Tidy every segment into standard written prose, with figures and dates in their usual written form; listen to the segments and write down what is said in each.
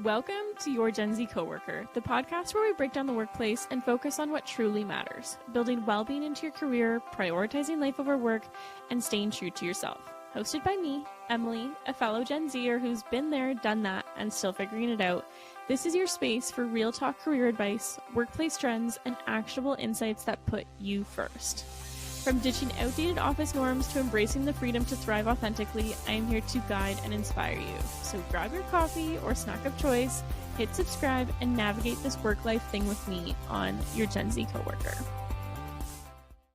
Welcome to Your Gen Z Coworker, the podcast where we break down the workplace and focus on what truly matters, building well-being into your career, prioritizing life over work, and staying true to yourself. Hosted by me, Emily, a fellow Gen Zer who's been there, done that, and still figuring it out. This is your space for real talk career advice, workplace trends, and actionable insights that put you first. From ditching outdated office norms to embracing the freedom to thrive authentically, I am here to guide and inspire you. So grab your coffee or snack of choice, hit subscribe, and navigate this work-life thing with me on Your Gen Z Coworker.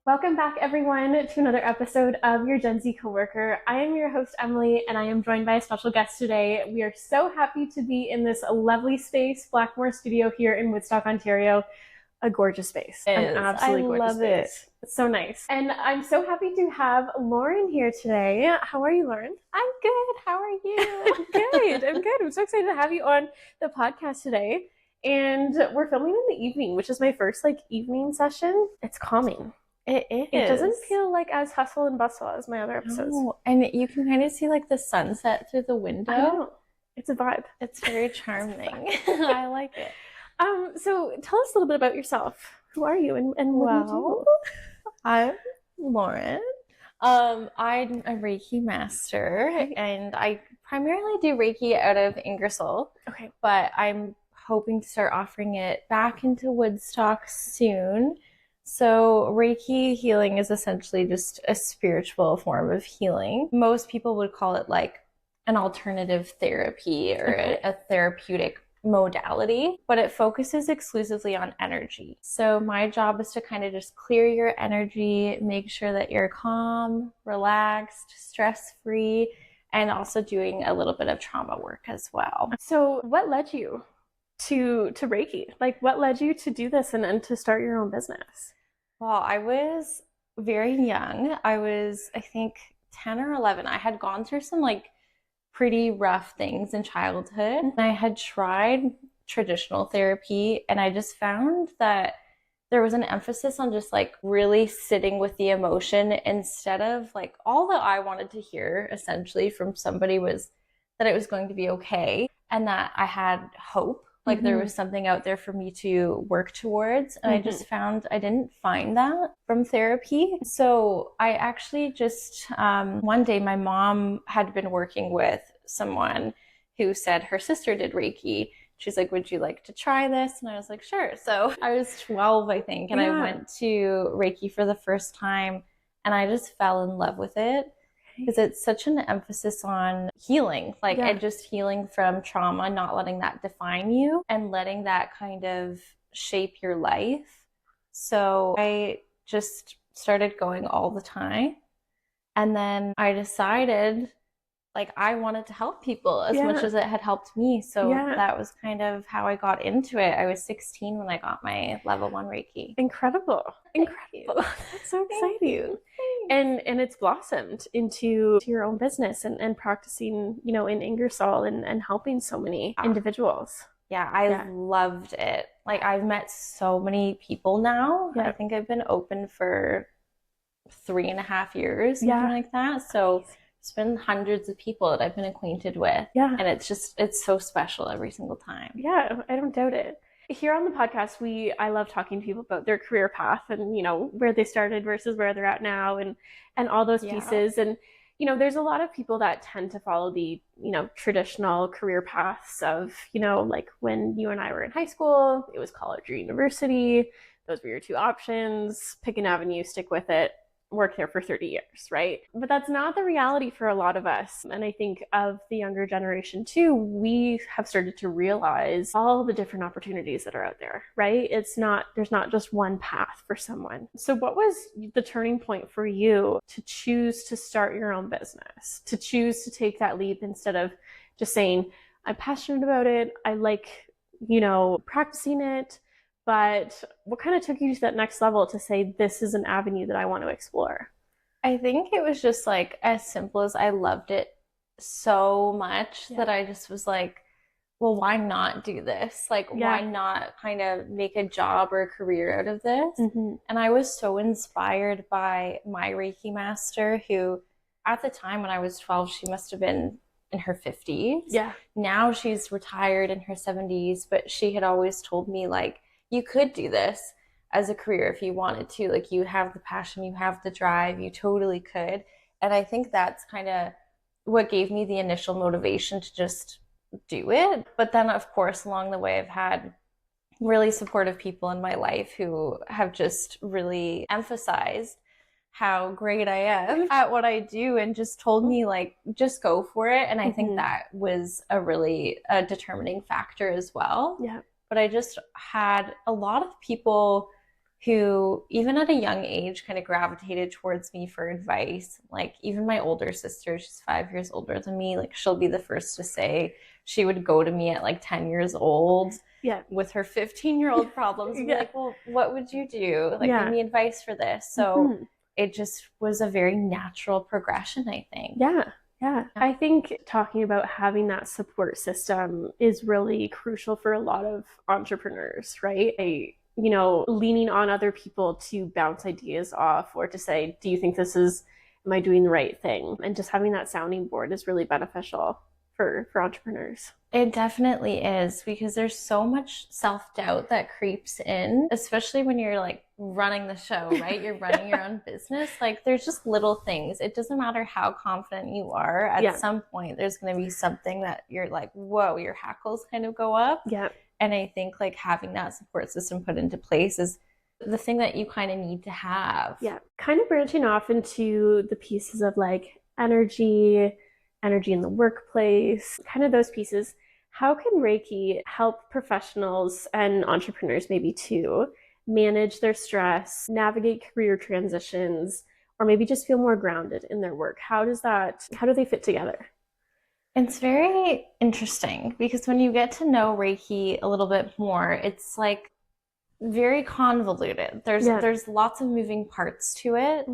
Welcome back, everyone, to another episode of Your Gen Z Coworker. I am your host, Emily, and I am joined by a special guest today. We are so happy to be in this lovely space, Blackmore Studio here in Woodstock, Ontario. A gorgeous space. An absolutely gorgeous space. It's so nice. And I'm so happy to have Lauren here today. How are you, Lauren? I'm good. How are you? I'm good. I'm so excited to have you on the podcast today. And we're filming in the evening, which is my first evening session. It's calming. It is. It doesn't feel like as hustle and bustle as my other episodes. No. And you can kind of see the sunset through the window. I know. It's a vibe. It's very charming. I like it. So tell us a little bit about yourself. Who are you and what do you do? I'm Lauren. I'm a Reiki master, and I primarily do Reiki out of Ingersoll. Okay. But I'm hoping to start offering it back into Woodstock soon. So Reiki healing is essentially just a spiritual form of healing. Most people would call it an alternative therapy or a therapeutic modality, but it focuses exclusively on energy. So my job is to kind of just clear your energy, make sure that you're calm, relaxed, stress-free, and also doing a little bit of trauma work as well. So what led you to Reiki? What led you to do this and to start your own business? Well, I was very young. I was, I think, 10 or 11. I had gone through some pretty rough things in childhood. I had tried traditional therapy, and I just found that there was an emphasis on just really sitting with the emotion instead of all that I wanted to hear essentially from somebody was that it was going to be okay and that I had hope. There was something out there for me to work towards. And I just found I didn't find that from therapy. So I actually just, one day my mom had been working with someone who said her sister did Reiki. She's like, would you like to try this? And I was like, sure. So I was 12, I think. And I went to Reiki for the first time and I just fell in love with it. Because it's such an emphasis on healing, and just healing from trauma, not letting that define you and letting that kind of shape your life. So I just started going all the time. And then I decided I wanted to help people as much as it had helped me. So that was kind of how I got into it. I was 16 when I got my level 1 Reiki. Incredible. That's so exciting. And it's blossomed into your own business and practicing, in Ingersoll and helping so many individuals. Yeah, I loved it. I've met so many people now. I think I've been open for 3.5 years, something like that. So it's been hundreds of people that I've been acquainted with. Yeah. And it's so special every single time. Yeah, I don't doubt it. Here on the podcast, I love talking to people about their career path and, where they started versus where they're at now and all those pieces. And, there's a lot of people that tend to follow the, traditional career paths of, when you and I were in high school, it was college or university. Those were your two options. Pick an avenue, stick with it. Work there for 30 years, right? But that's not the reality for a lot of us. And I think of the younger generation too, we have started to realize all the different opportunities that are out there, right? There's not just one path for someone. So what was the turning point for you to choose to start your own business, to choose to take that leap instead of just saying, I'm passionate about it, I like, practicing it, but what kind of took you to that next level to say, this is an avenue that I want to explore? I think it was just as simple as I loved it so much that I just was well, why not do this? Why not kind of make a job or a career out of this? And I was so inspired by my Reiki master who, at the time when I was 12, she must have been in her 50s. Yeah. Now she's retired in her 70s, but she had always told me, like, you could do this as a career if you wanted to. Like, you have the passion, you have the drive, you totally could. And I think that's kind of what gave me the initial motivation to just do it. But then, of course, along the way, I've had really supportive people in my life who have just really emphasized how great I am at what I do and just told me, like, just go for it. And I think that was a really determining factor as well. Yeah. But I just had a lot of people who, even at a young age, kind of gravitated towards me for advice. Like, even my older sister, she's 5 years older than me, like, she'll be the first to say she would go to me at like 10 years old with her 15-year-old problems and be like, well, what would you do? Like, give me advice for this. So it just was a very natural progression, I think. Yeah. I think talking about having that support system is really crucial for a lot of entrepreneurs, right? Leaning on other people to bounce ideas off or to say, do you think am I doing the right thing? And just having that sounding board is really beneficial for entrepreneurs. It definitely is, because there's so much self-doubt that creeps in, especially when you're like running the show, right? You're running your own business. Like, there's just little things. It doesn't matter how confident you are. At some point, there's going to be something that you're like, whoa, your hackles kind of go up. Yeah. And I think like having that support system put into place is the thing that you kind of need to have. Yeah. Kind of branching off into the pieces of like energy in the workplace, kind of those pieces. How can Reiki help professionals and entrepreneurs maybe too manage their stress, navigate career transitions, or maybe just feel more grounded in their work? How do they fit together? It's very interesting because when you get to know Reiki a little bit more, it's like very convoluted. There's lots of moving parts to it,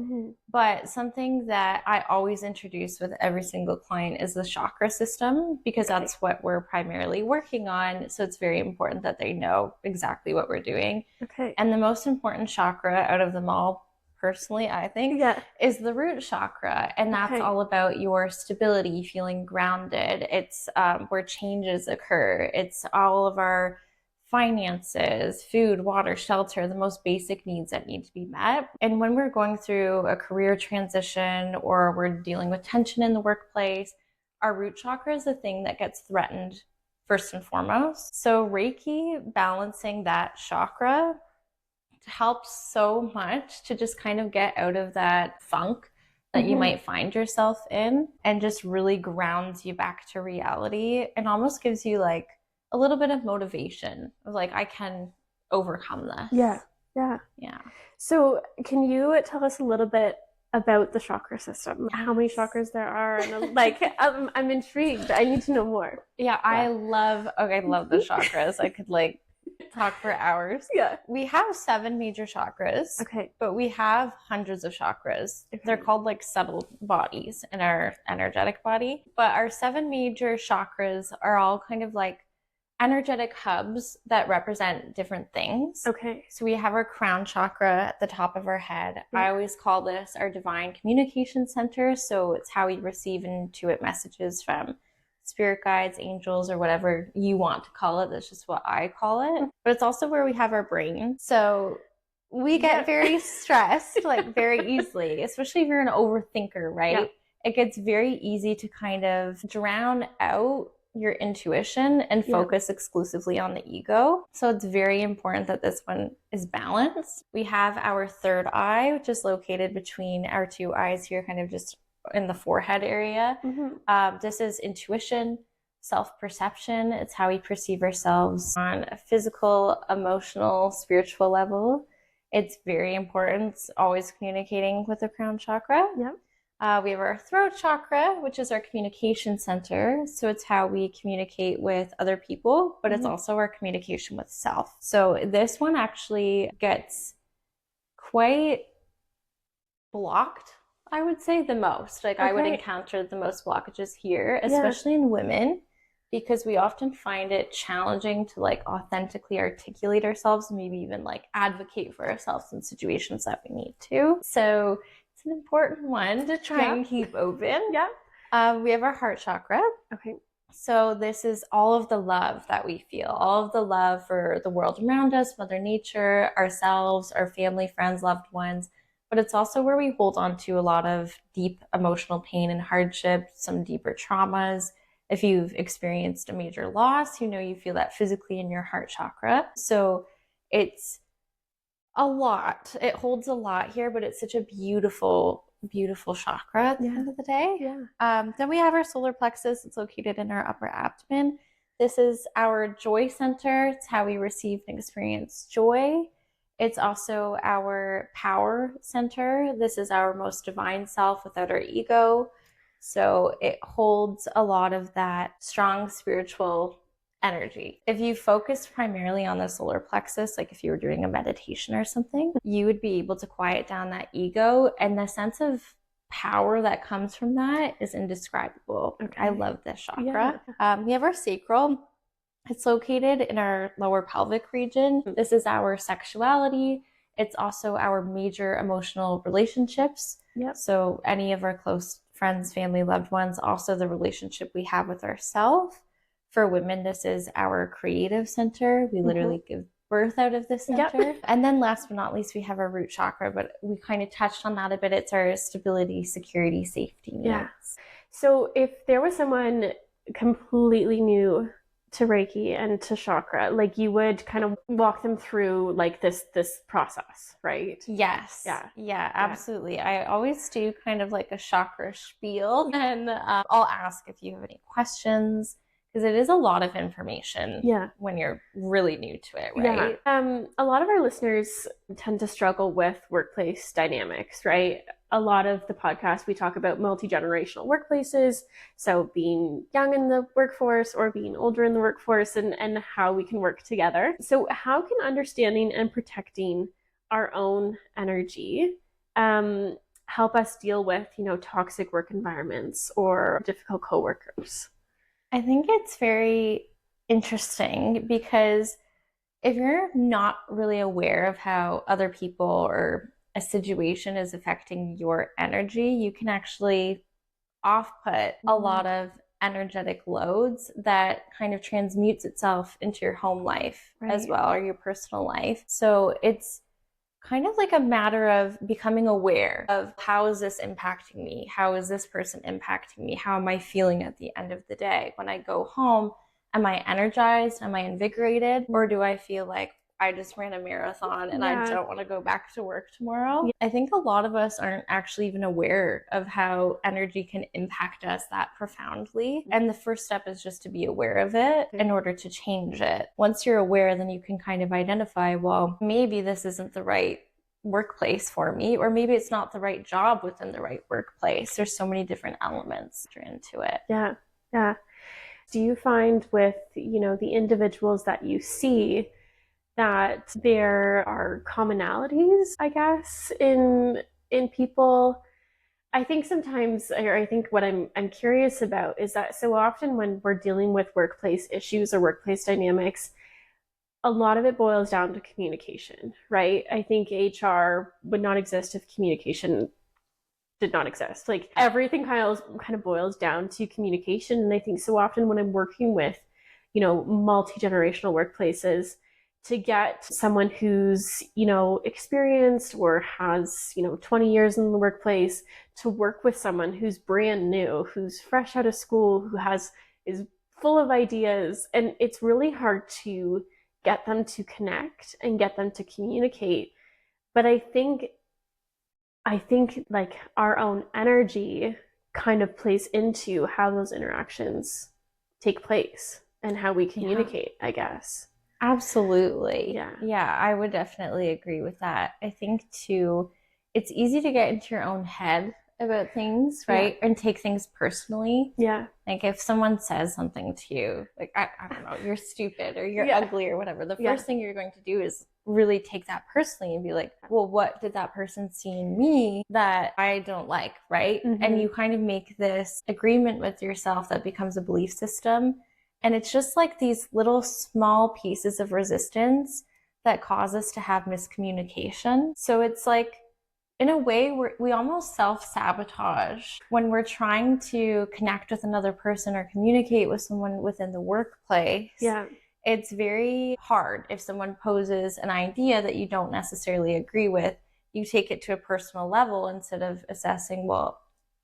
but something that I always introduce with every single client is the chakra system, because that's what we're primarily working on. So it's very important that they know exactly what we're doing. Okay. And the most important chakra out of them all, personally, I think, is the root chakra. And that's all about your stability, feeling grounded. It's where changes occur. It's all of our finances, food, water, shelter, the most basic needs that need to be met. And when we're going through a career transition or we're dealing with tension in the workplace, our root chakra is the thing that gets threatened first and foremost. So Reiki, balancing that chakra, helps so much to just kind of get out of that funk that you might find yourself in, and just really grounds you back to reality and almost gives you like a little bit of motivation of like, I can overcome this. Yeah. So can you tell us a little bit about the chakra system? How many chakras there are? And like, I'm intrigued. I need to know more. I love the chakras. I could like talk for hours. We have 7 major chakras. But we have hundreds of chakras. They're called like subtle bodies in our energetic body. But our 7 major chakras are all kind of like energetic hubs that represent different things. So we have our crown chakra at the top of our head. I always call this our divine communication center. So it's how we receive and intuit messages from spirit guides, angels, or whatever you want to call it. That's just what I call it. But it's also where we have our brain. So we get very stressed, like very easily, especially if you're an overthinker, right? It gets very easy to kind of drown out your intuition and focus exclusively on the ego. So it's very important that this one is balanced. We have our third eye, which is located between our 2 eyes here, kind of just in the forehead area. This is intuition, self-perception. It's how we perceive ourselves on a physical, emotional, spiritual level. It's very important, always communicating with the crown chakra. We have our throat chakra, which is our communication center. So it's how we communicate with other people, but it's also our communication with self. So this one actually gets quite blocked, I would say, the most. Like I would encounter the most blockages here, especially in women, because we often find it challenging to like authentically articulate ourselves and maybe even like advocate for ourselves in situations that we need to. So an important one to try and keep open. We have our heart chakra. Okay. So this is all of the love that we feel, all of the love for the world around us, Mother Nature, ourselves, our family, friends, loved ones. But it's also where we hold on to a lot of deep emotional pain and hardship, some deeper traumas. If you've experienced a major loss, you feel that physically in your heart chakra. So it's a lot. It holds a lot here, but it's such a beautiful chakra at the end of the day. Yeah. Then we have our solar plexus. It's located in our upper abdomen. This is our joy center. It's how we receive and experience joy. It's also our power center. This is our most divine self without our ego. So it holds a lot of that strong spiritual energy. If you focus primarily on the solar plexus, like if you were doing a meditation or something, you would be able to quiet down that ego, and the sense of power that comes from that is indescribable. Okay. I love this chakra. We have our sacral. It's located in our lower pelvic region. This is our sexuality. It's also our major emotional relationships. Yep. So any of our close friends, family, loved ones, also the relationship we have with ourselves. For women, this is our creative center. We literally give birth out of this center. Yep. And then last but not least, we have our root chakra, but we kind of touched on that a bit. It's our stability, security, safety needs. Yeah. So if there was someone completely new to Reiki and to chakra, like you would kind of walk them through like this process, right? Yes. Yeah, absolutely. I always do kind of like a chakra spiel, and I'll ask if you have any questions, because it is a lot of information when you're really new to it, right? Yeah. A lot of our listeners tend to struggle with workplace dynamics, right? A lot of the podcast, we talk about multi-generational workplaces. So being young in the workforce or being older in the workforce, and how we can work together. So how can understanding and protecting our own energy help us deal with, toxic work environments or difficult coworkers? I think it's very interesting, because if you're not really aware of how other people or a situation is affecting your energy, you can actually off-put a lot of energetic loads that kind of transmutes itself into your home life as well, or your personal life. So it's kind of like a matter of becoming aware of, how is this impacting me? How is this person impacting me? How am I feeling at the end of the day? When I go home, am I energized? Am I invigorated? Or do I feel like I just ran a marathon and I don't want to go back to work tomorrow? I think a lot of us aren't actually even aware of how energy can impact us that profoundly. And the first step is just to be aware of it in order to change it. Once you're aware, then you can kind of identify, well, maybe this isn't the right workplace for me, or maybe it's not the right job within the right workplace. There's so many different elements into it. Yeah. Do you find with, the individuals that you see, that there are commonalities, I guess, in people? I think sometimes, or I think what I'm curious about is that so often when we're dealing with workplace issues or workplace dynamics, a lot of it boils down to communication, right? I think HR would not exist if communication did not exist. Like everything kind of boils down to communication. And I think so often when I'm working with, multi-generational workplaces, to get someone who's, experienced or has, 20 years in the workplace, to work with someone who's brand new, who's fresh out of school, who is full of ideas. And it's really hard to get them to connect and get them to communicate. But I think like our own energy kind of plays into how those interactions take place and how we communicate, I guess. Absolutely. Yeah, I would definitely agree with that. I think too, it's easy to get into your own head about things, right? And take things personally. Like if someone says something to you, like, I don't know, you're stupid or you're ugly or whatever, the first thing you're going to do is really take that personally and be like, well, what did that person see in me that I don't like, right? And you kind of make this agreement with yourself that becomes a belief system. And it's just like these little small pieces of resistance that cause us to have miscommunication. So it's like in a way, we almost self-sabotage when we're trying to connect with another person or communicate with someone within the workplace. Yeah. It's very hard if someone poses an idea that you don't necessarily agree with. You take it to a personal level instead of assessing, well,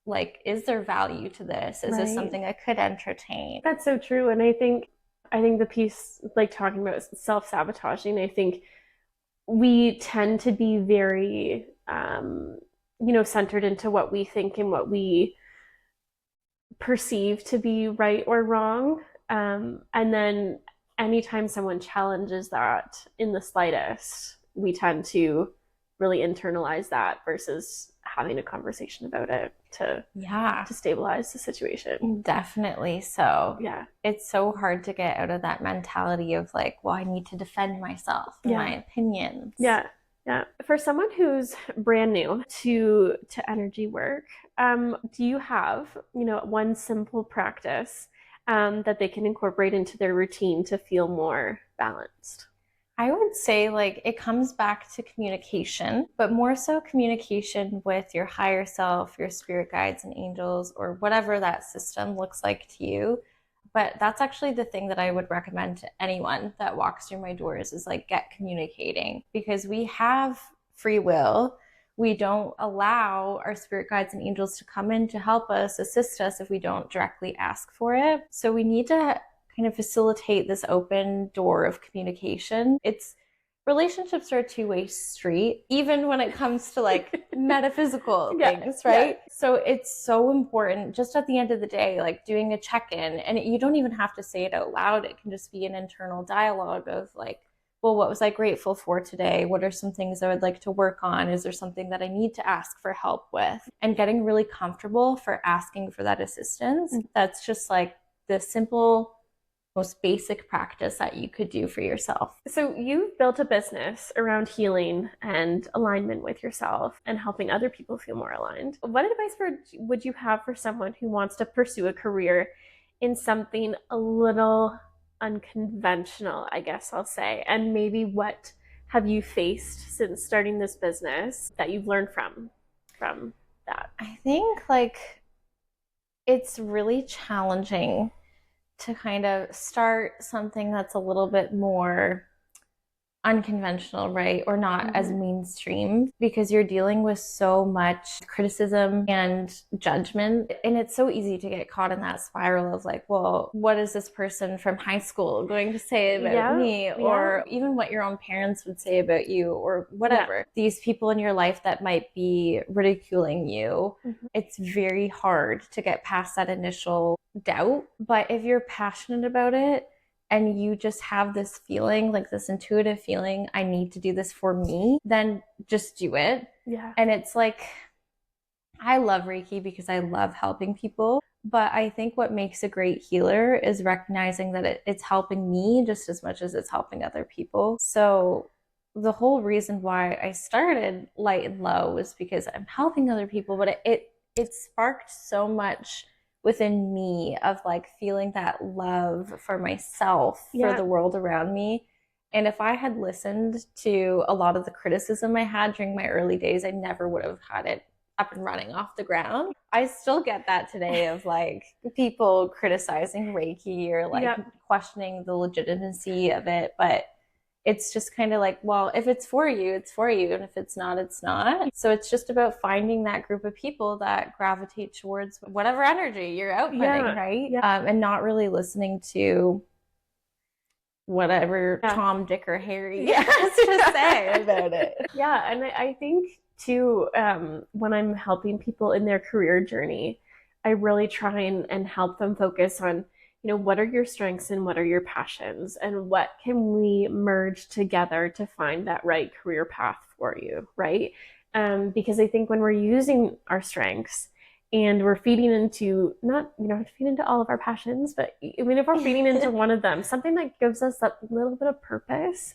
like, is there value to this? Is this something I could entertain? That's so true. And I think the piece, like talking about self-sabotaging, I think we tend to be very, centered into what we think and what we perceive to be right or wrong. And then anytime someone challenges that in the slightest, we tend to really internalize that versus having a conversation about it to stabilize the situation. Definitely. So yeah, it's so hard to get out of that mentality of like, well, I need to defend myself and my opinions. Yeah. For someone who's brand new to energy work, do you have, one simple practice that they can incorporate into their routine to feel more balanced? I would say like it comes back to communication, but more so communication with your higher self, your spirit guides and angels, or whatever that system looks like to you. But that's actually the thing that I would recommend to anyone that walks through my doors is like get communicating, because we have free will. We don't allow our spirit guides and angels to come in to help us, assist us if we don't directly ask for it. So we need to kind of facilitate this open door of communication. Relationships are a two-way street, even when it comes to like metaphysical things, right? Yeah. So it's so important just at the end of the day, like doing a check-in, and you don't even have to say it out loud. It can just be an internal dialogue of like, well, what was I grateful for today? What are some things I would like to work on? Is there something that I need to ask for help with? And getting really comfortable for asking for that assistance. That's just like the simple, most basic practice that you could do for yourself. So you've built a business around healing and alignment with yourself and helping other people feel more aligned. What advice would you have for someone who wants to pursue a career in something a little unconventional, I guess I'll say? And maybe what have you faced since starting this business that you've learned from that? I think like it's really challenging to kind of start something that's a little bit more unconventional, right? Or not as mainstream, because you're dealing with so much criticism and judgment. And it's so easy to get caught in that spiral of like, well, what is this person from high school going to say about me? Or even what your own parents would say about you, or whatever. These people in your life that might be ridiculing you. It's very hard to get past that initial doubt. But if you're passionate about it, and you just have this feeling, like this intuitive feeling, I need to do this for me, then just do it. Yeah. And it's like, I love Reiki because I love helping people. But I think what makes a great healer is recognizing that it's helping me just as much as it's helping other people. So the whole reason why I started Light and Lau was because I'm helping other people, but it sparked so much within me of like feeling that love for myself, for the world around me. And if I had listened to a lot of the criticism I had during my early days, I never would have had it up and running off the ground. I still get that today of like people criticizing Reiki or like questioning the legitimacy of it. But it's just kind of like, well, if it's for you, it's for you. And if it's not, it's not. So it's just about finding that group of people that gravitate towards whatever energy you're outputting, right? And not really listening to whatever Tom, Dick, or Harry has to say about it. Yeah, and I think too, when I'm helping people in their career journey, I really try and help them focus on, what are your strengths and what are your passions, and what can we merge together to find that right career path for you, right? Because I think when we're using our strengths and we're feeding into, not, you don't have to feed into all of our passions, but I mean, if we're feeding into one of them, something that gives us that little bit of purpose,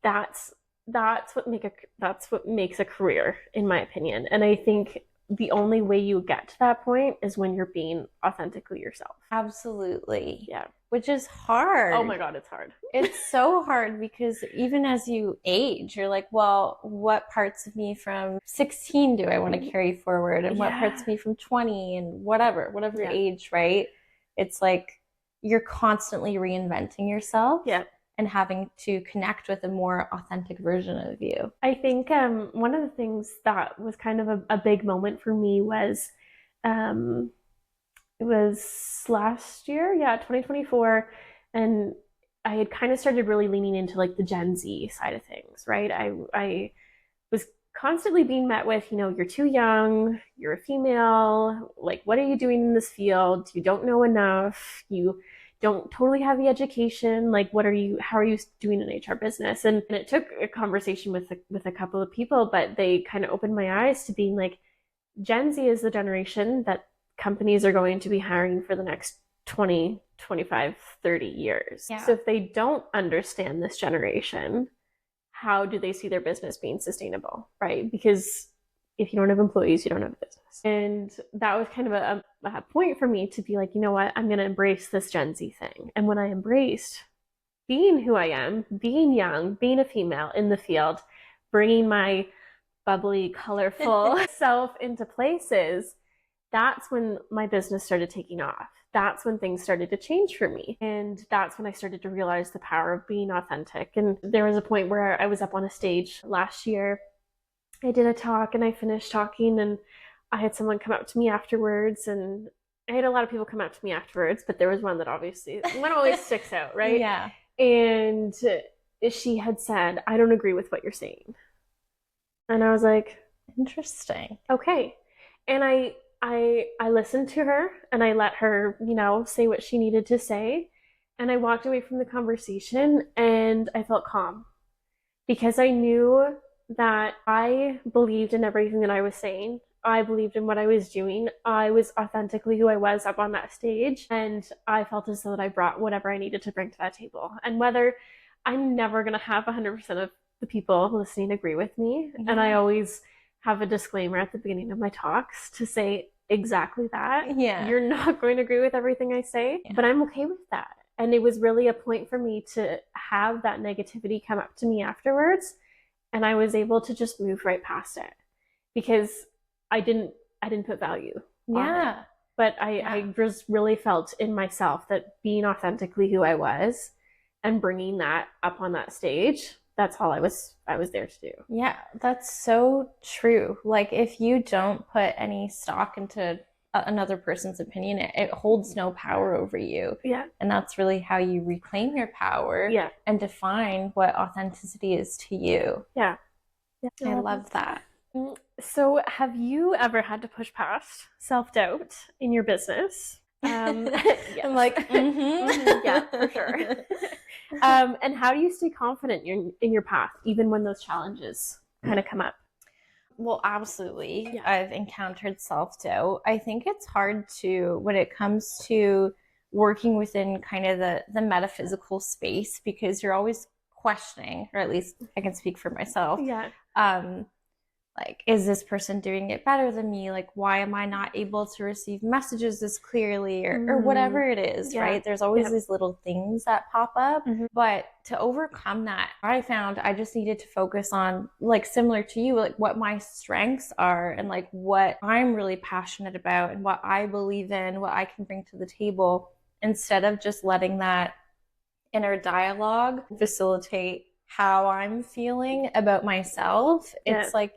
that's what makes a career, in my opinion. And I think the only way you get to that point is when you're being authentically yourself. Absolutely. Yeah. which is hard. Oh my God, it's hard. It's so hard because even as you age, you're like, well, what parts of me from 16 do I want to carry forward? And what parts of me from 20 and whatever age, right? It's like you're constantly reinventing yourself and having to connect with a more authentic version of you. I think one of the things that was kind of a big moment for me was it was last year, 2024, and I had kind of started really leaning into like the Gen Z side of things, right? I was constantly being met with, you're too young, you're a female, like, what are you doing in this field? You don't know enough, you don't totally have the education, like, how are you doing an HR business? And it took a conversation with a couple of people, but they kind of opened my eyes to being like, Gen Z is the generation that companies are going to be hiring for the next 20, 25, 30 years. Yeah. So if they don't understand this generation, how do they see their business being sustainable, right? Because if you don't have employees, you don't have a business. And that was kind of a point for me to be like, you know what, I'm going to embrace this Gen Z thing. And when I embraced being who I am, being young, being a female in the field, bringing my bubbly, colorful self into places, that's when my business started taking off. That's when things started to change for me. And that's when I started to realize the power of being authentic. And there was a point where I was up on a stage last year. I did a talk and I finished talking, and I had someone come up to me afterwards, and I had a lot of people come up to me afterwards, but there was one always sticks out, right? Yeah. And she had said, "I don't agree with what you're saying." And I was like, interesting. Okay. And I listened to her and I let her, say what she needed to say. And I walked away from the conversation and I felt calm because I knew that I believed in everything that I was saying. I believed in what I was doing. I was authentically who I was up on that stage. And I felt as though that I brought whatever I needed to bring to that table. And whether I'm never going to have 100% of the people listening agree with me. Yeah. And I always have a disclaimer at the beginning of my talks to say exactly that. Yeah. You're not going to agree with everything I say, but I'm okay with that. And it was really a point for me to have that negativity come up to me afterwards. And I was able to just move right past it because I didn't put value on it. But I just really felt in myself that being authentically who I was and bringing that up on that stage, that's all I was there to do. Yeah, that's so true. Like, if you don't put any stock into another person's opinion, it holds no power over you. Yeah. And that's really how you reclaim your power and define what authenticity is to you. Yeah. I love that. So have you ever had to push past self-doubt in your business? I'm like, yeah, for sure. And how do you stay confident in your path, even when those challenges kind of come up? Well, absolutely. Yeah. I've encountered self-doubt. I think it's hard when it comes to working within kind of the metaphysical space, because you're always questioning, or at least I can speak for myself. Yeah. Like, is this person doing it better than me? Like, why am I not able to receive messages as clearly, or whatever it is, right? There's always these little things that pop up. But to overcome that, I found I just needed to focus on, like, similar to you, like what my strengths are and like what I'm really passionate about and what I believe in, what I can bring to the table, instead of just letting that inner dialogue facilitate how I'm feeling about myself. It's like,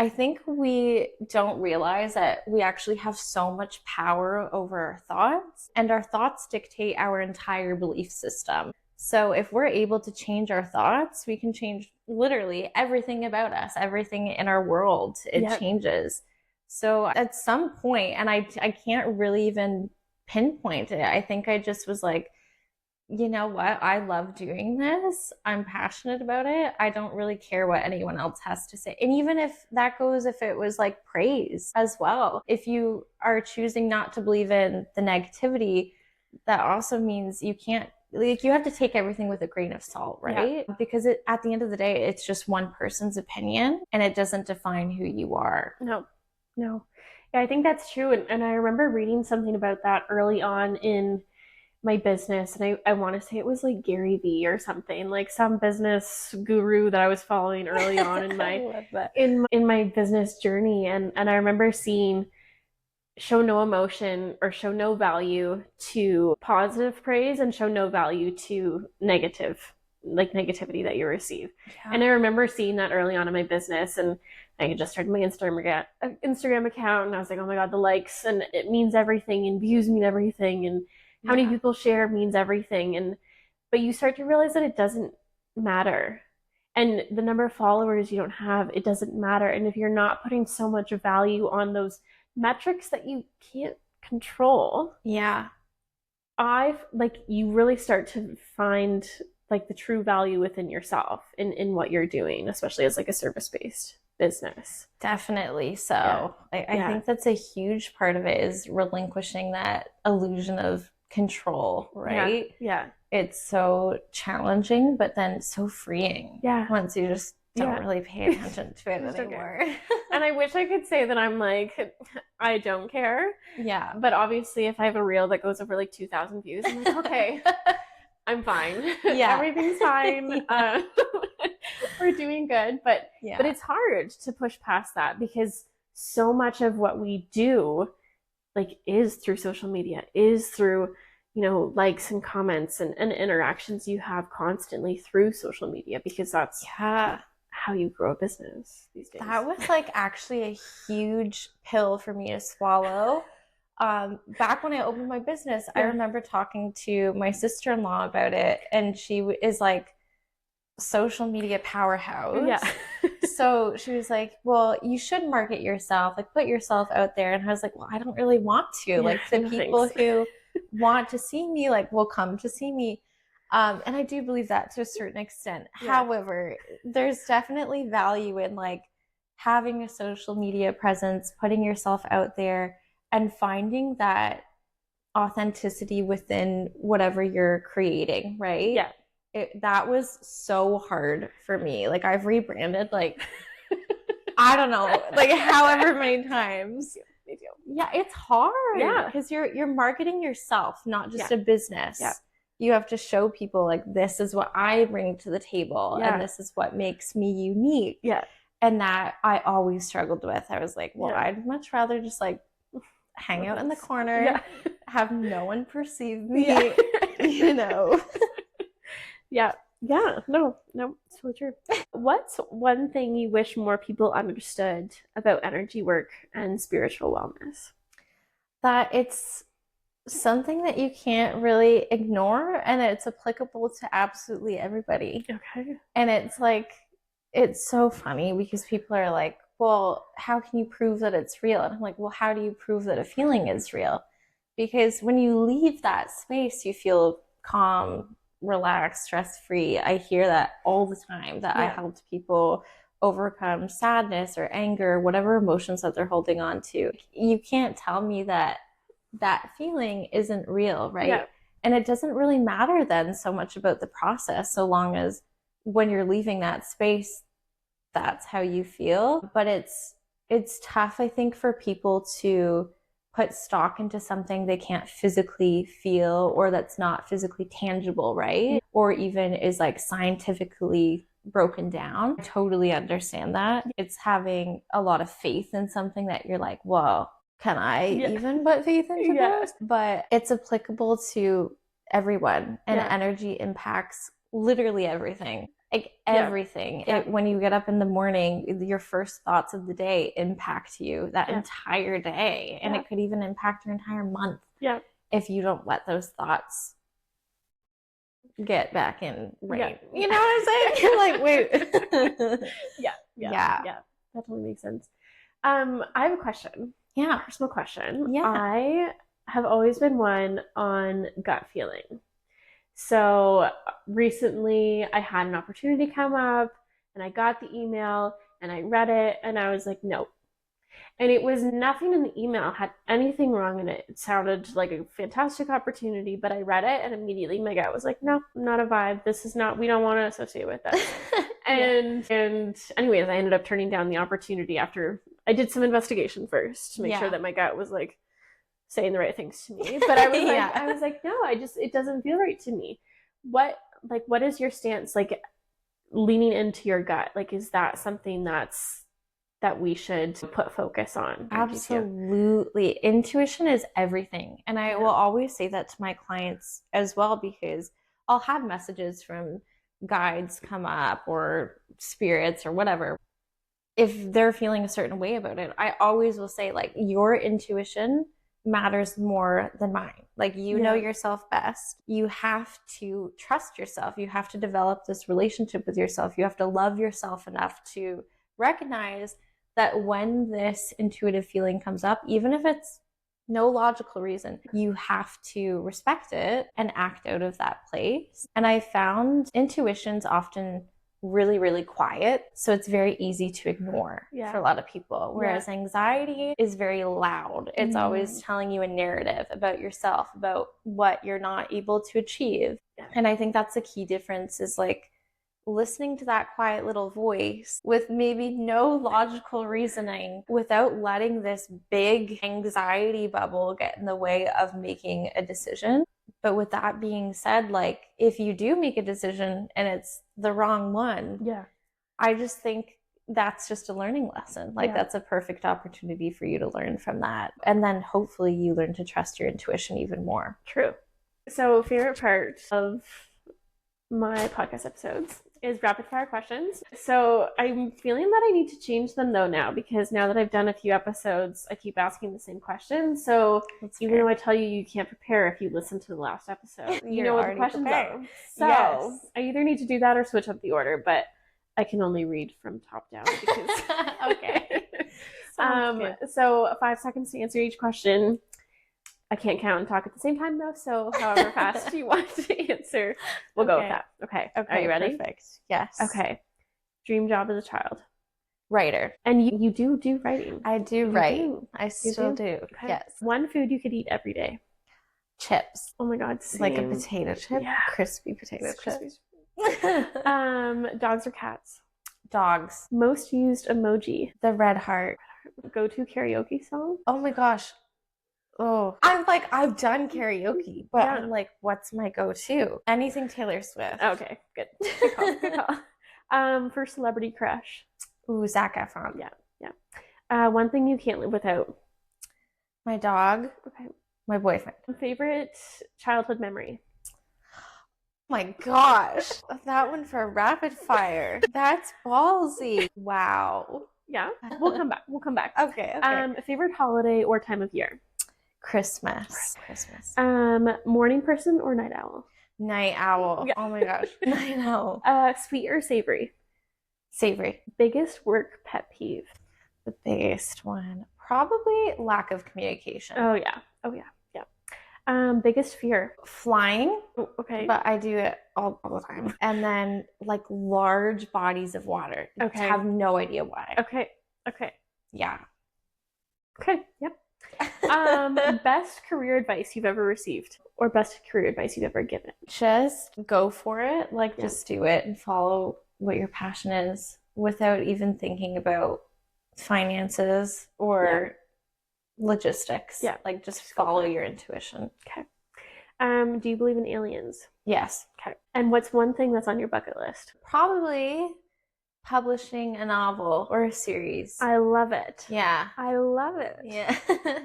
I think we don't realize that we actually have so much power over our thoughts, and our thoughts dictate our entire belief system. So if we're able to change our thoughts, we can change literally everything about us, everything in our world. It changes. So at some point, and I can't really even pinpoint it, I think I just was like, you know what? I love doing this. I'm passionate about it. I don't really care what anyone else has to say. And even if it was like praise as well. If you are choosing not to believe in the negativity, that also means you can't, like, you have to take everything with a grain of salt, right? Yeah. Because at the end of the day, it's just one person's opinion and it doesn't define who you are. No. Yeah, I think that's true. And I remember reading something about that early on in my business, and I want to say it was like Gary Vee or something, like some business guru that I was following early on in my in my business journey, and I remember seeing show no emotion or show no value to positive praise and show no value to negativity that you receive. Yeah. And I remember seeing that early on in my business, and I had just started my Instagram account, and I was like, oh my God, the likes, and it means everything, and views mean everything, and how many people share means everything. But you start to realize that it doesn't matter. And the number of followers you don't have, it doesn't matter. And if you're not putting so much value on those metrics that you can't control, you really start to find like the true value within yourself in what you're doing, especially as like a service-based business. Definitely. So I think that's a huge part of it, is relinquishing that illusion of control, right? Yeah. It's so challenging, but then so freeing. Yeah. Once you just don't really pay attention to it anymore. And I wish I could say that I'm like, I don't care. Yeah. But obviously, if I have a reel that goes over like 2,000 views, I'm like, okay, I'm fine. Yeah. Everything's fine. We're doing good. But it's hard to push past that, because so much of what we do like is through social media, is through, you know, likes and comments and interactions you have constantly through social media, because that's how you grow a business these days. That was like actually a huge pill for me to swallow. Back when I opened my business, I remember talking to my sister-in-law about it, and she is like social media powerhouse. Yeah. So she was like, well, you should market yourself, like put yourself out there. And I was like, well, I don't really want to. Yeah, like the people who want to see me, like, will come to see me. And I do believe that to a certain extent. Yeah. However, there's definitely value in like having a social media presence, putting yourself out there, and finding that authenticity within whatever you're creating, right? Yeah. That was so hard for me. Like, I've rebranded like I don't know, like however many times. Me too. Yeah, it's hard. Yeah, because you're marketing yourself, not just a business. Yeah. You have to show people like, this is what I bring to the table, and this is what makes me unique. Yeah. And that I always struggled with. I was like, well, I'd much rather just like hang out in the corner, have no one perceive me, you know. Yeah. No, it's totally true. What's one thing you wish more people understood about energy work and spiritual wellness? That it's something that you can't really ignore, and it's applicable to absolutely everybody. Okay. And it's like, it's so funny because people are like, well, how can you prove that it's real? And I'm like, well, how do you prove that a feeling is real? Because when you leave that space, you feel calm, relaxed, stress-free. I hear that all the time, that I helped people overcome sadness or anger, whatever emotions that they're holding on to. You can't tell me that that feeling isn't real, right? Yeah. And it doesn't really matter then so much about the process, so long as when you're leaving that space, that's how you feel. But it's tough, I think, for people to put stock into something they can't physically feel, or that's not physically tangible, right? Or even is like scientifically broken down. I totally understand that. It's having a lot of faith in something that you're like, whoa, can I even put faith into this? But it's applicable to everyone, and energy impacts literally everything. Like everything. When you get up in the morning, your first thoughts of the day impact you that entire day. And it could even impact your entire month if you don't let those thoughts get back in rein. You know what I'm saying? You're like, wait. Yeah. That totally makes sense. I have a question. Yeah. Personal question. Yeah. I have always been one on gut feeling. So recently I had an opportunity come up, and I got the email and I read it, and I was like, nope. And it was nothing in the email had anything wrong in it. It sounded like a fantastic opportunity, but I read it and immediately my gut was like, no, not a vibe. This is not, we don't want to associate with this. And anyways, I ended up turning down the opportunity after I did some investigation first to make sure that my gut was like, saying the right things to me. But I was like, Yeah. I was like, no, it doesn't feel right to me. What is your stance, like leaning into your gut? Like, is that something that we should put focus on? Absolutely. Intuition is everything. And I will always say that to my clients as well, because I'll have messages from guides come up or spirits or whatever. If they're feeling a certain way about it, I always will say, like, your intuition matters more than mine. Like, you know yourself best. You have to trust yourself. You have to develop this relationship with yourself. You have to love yourself enough to recognize that when this intuitive feeling comes up, even if it's no logical reason, you have to respect it and act out of that place. And I found intuition's often really, really quiet. So it's very easy to ignore for a lot of people. Whereas anxiety is very loud. It's always telling you a narrative about yourself, about what you're not able to achieve. And I think that's the key difference, is like listening to that quiet little voice with maybe no logical reasoning, without letting this big anxiety bubble get in the way of making a decision. But with that being said, like, if you do make a decision and it's the wrong one, I just think that's just a learning lesson. Like, that's a perfect opportunity for you to learn from that. And then hopefully you learn to trust your intuition even more. True. So, favorite part of my podcast episodes is rapid fire questions. So I'm feeling that I need to change them though now, because now that I've done a few episodes, I keep asking the same questions. So even though I tell you can't prepare if you listen to the last episode, you know what the questions are. So I either need to do that or switch up the order, but I can only read from top down because okay. So 5 seconds to answer each question. I can't count and talk at the same time though, so however fast you want to answer, we'll go with that. Okay. Are you ready? Perfect. Yes. Okay. Dream job as a child? Writer. And you do writing. I do write. I still do. Okay. Yes. One food you could eat every day? Chips. Oh my God, same. Like a potato chip? Yeah. Crispy potato chips. Dogs or cats? Dogs. Most used emoji? The red heart. Go-to karaoke song? Oh my gosh. Oh, I've done karaoke, but I'm like, what's my go-to? Anything Taylor Swift. Okay, good. Good call. Good call. For celebrity crush? Ooh, Zac Efron. Yeah. One thing you can't live without? My dog. Okay. My boyfriend. Favorite childhood memory? Oh my gosh. That one for rapid fire. That's ballsy. Wow. Yeah. We'll come back. Okay. Favorite holiday or time of year? Christmas. Morning person or night owl? Night owl. Yeah. Oh my gosh. Night owl. Sweet or savory? Savory. Biggest work pet peeve? The biggest one. Probably lack of communication. Oh yeah. Biggest fear? Flying. Oh, okay. But I do it all the time. And then like large bodies of water. Okay. I have no idea why. Okay. Yeah. Okay. Yep. Best career advice you've ever received, or best career advice you've ever given? Just go for it. Like, just do it and follow what your passion is without even thinking about finances or logistics. Yeah. Like, just follow your intuition. Okay. Do you believe in aliens? Yes. Okay. And what's one thing that's on your bucket list? Probably publishing a novel or a series. I love it. Yeah. I love it. Yeah.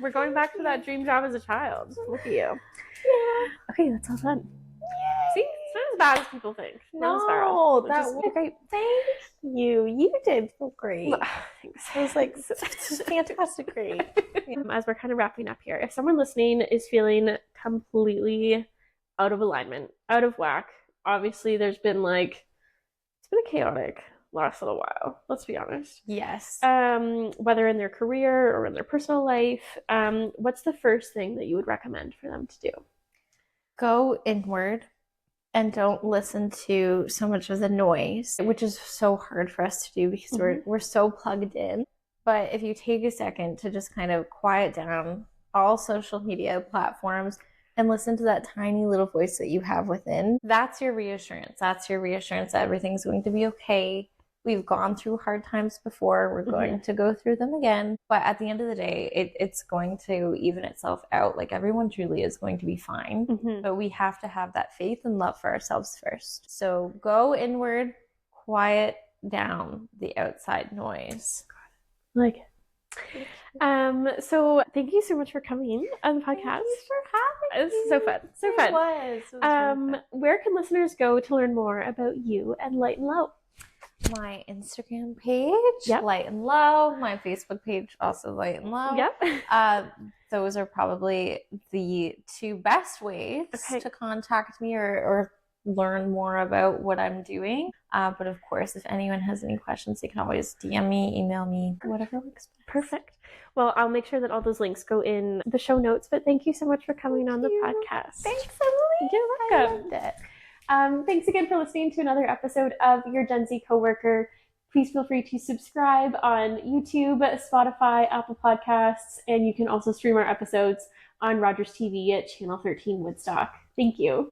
We're going back to that dream job as a child. Look at you. Yeah. Okay, that's all done. Yay. See, it's not as bad as people think. No, that was great. Thank you. You did great. Thanks. It was like fantastic, great. As we're kind of wrapping up here, if someone listening is feeling completely out of alignment, out of whack, obviously it's been a chaotic last little while, let's be honest. Yes. Whether in their career or in their personal life, what's the first thing that you would recommend for them to do? Go inward and don't listen to so much of the noise, which is so hard for us to do because we're so plugged in. But if you take a second to just kind of quiet down all social media platforms and listen to that tiny little voice that you have within, that's your reassurance. That's your reassurance that everything's going to be okay. We've gone through hard times before. We're going to go through them again. But at the end of the day, it's going to even itself out. Like everyone truly is going to be fine. But we have to have that faith and love for ourselves first. So go inward, quiet down the outside noise. Like it. So thank you so much for coming on the podcast. Thank you for having me. This is so fun. So fun. It was really fun. Where can listeners go to learn more about you and Light and Lau? My Instagram page, Light and Lau. My Facebook page, also Light and Lau. Yep. Those are probably the two best ways to contact me or learn more about what I'm doing. But of course, if anyone has any questions, they can always DM me, email me, whatever works best. Perfect. Well, I'll make sure that all those links go in the show notes. But thank you so much for coming on the podcast. Thanks, Emily. You're welcome. I loved it. Thanks again for listening to another episode of Your Gen Z Coworker. Please feel free to subscribe on YouTube, Spotify, Apple Podcasts, and you can also stream our episodes on Rogers TV at Channel 13 Woodstock. Thank you.